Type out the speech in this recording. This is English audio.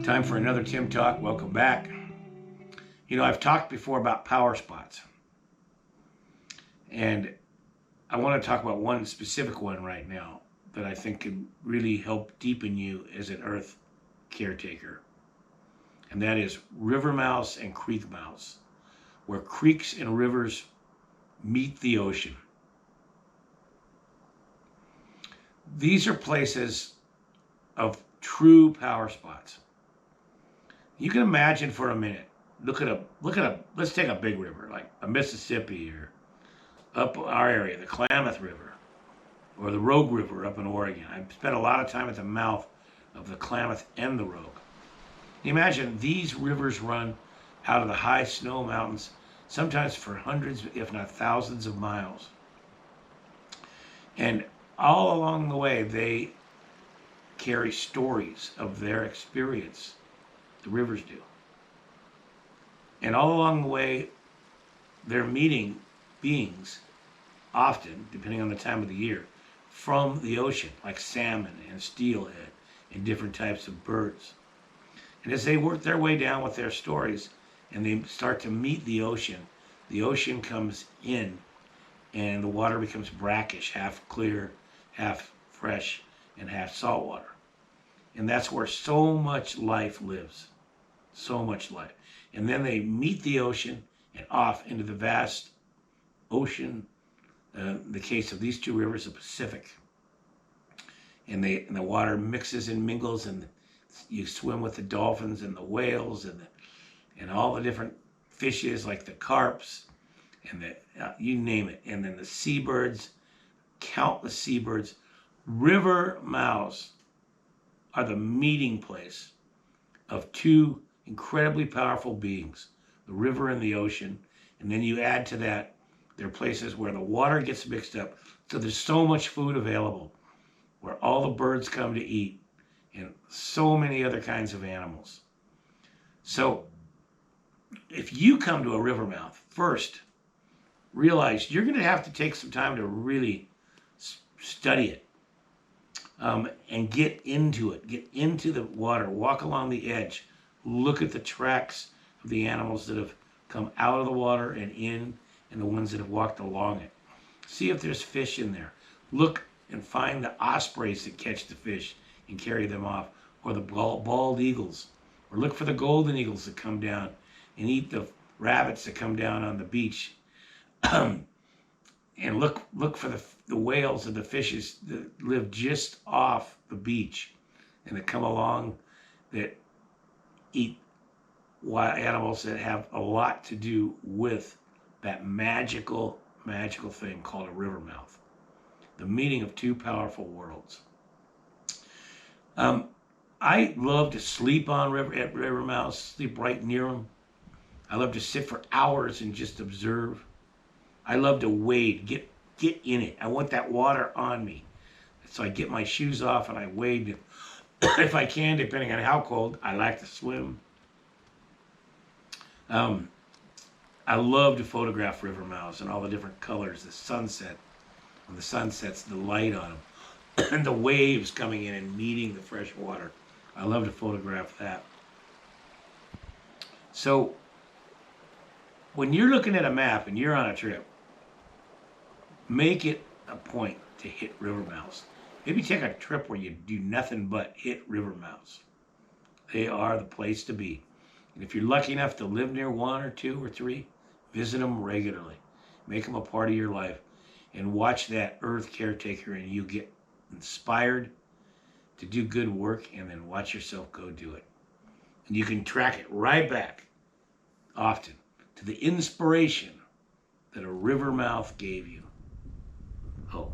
Time for another Tim Talk. Welcome back. You know, I've talked before about power spots. And I want to talk about one specific one right now that I think can really help deepen you as an earth caretaker. And that is river mouths and creek mouths, where creeks and rivers meet the ocean. These are places of true power spots. You can imagine for a minute, let's take a big river like the Mississippi or up our area, the Klamath River or the Rogue River up in Oregon. I've spent a lot of time at the mouth of the Klamath and the Rogue. Imagine these rivers run out of the high snow mountains, sometimes for hundreds, if not thousands of miles. And all along the way, they carry stories of their experience. The rivers do. And all along the way, they're meeting beings, often, depending on the time of the year, from the ocean, like salmon and steelhead and different types of birds. And as they work their way down with their stories and they start to meet the ocean comes in and the water becomes brackish, half clear, half fresh, and half salt water. And that's where so much life lives. So much life. And then they meet the ocean and off into the vast ocean, the case of these two rivers, the Pacific. And the water mixes and mingles, and you swim with the dolphins and the whales and all the different fishes like the carps and you name it. And then the seabirds, countless seabirds. River mouths are the meeting place of two incredibly powerful beings, the river and the ocean. And then you add to that, there are places where the water gets mixed up. So there's so much food available where all the birds come to eat and so many other kinds of animals. So if you come to a river mouth, first, realize you're going to have to take some time to really study it. And get into it, get into the water, walk along the edge, look at the tracks of the animals that have come out of the water and in, and the ones that have walked along it. See if there's fish in there. Look and find the ospreys that catch the fish and carry them off, or the bald eagles, or look for the golden eagles that come down and eat the rabbits that come down on the beach. And look for the whales and the fishes that live just off the beach and that come along that eat wild animals that have a lot to do with that magical thing called a river mouth. The meeting of two powerful worlds. I love to sleep on river mouths, sleep right near them. I love to sit for hours and just observe. I love to wade, get in it. I want that water on me. So I get my shoes off and I wade. If I can, depending on how cold, I like to swim. I love to photograph river mouths and all the different colors, the sunset. When the sun sets, the light on them. And the waves coming in and meeting the fresh water. I love to photograph that. So when you're looking at a map and you're on a trip, make it a point to hit river mouths. Maybe take a trip where you do nothing but hit river mouths. They are the place to be. And if you're lucky enough to live near one or two or three, visit them regularly. Make them a part of your life. And watch that earth caretaker and you get inspired to do good work, and then watch yourself go do it. And you can track it right back often to the inspiration that a river mouth gave you. Oh,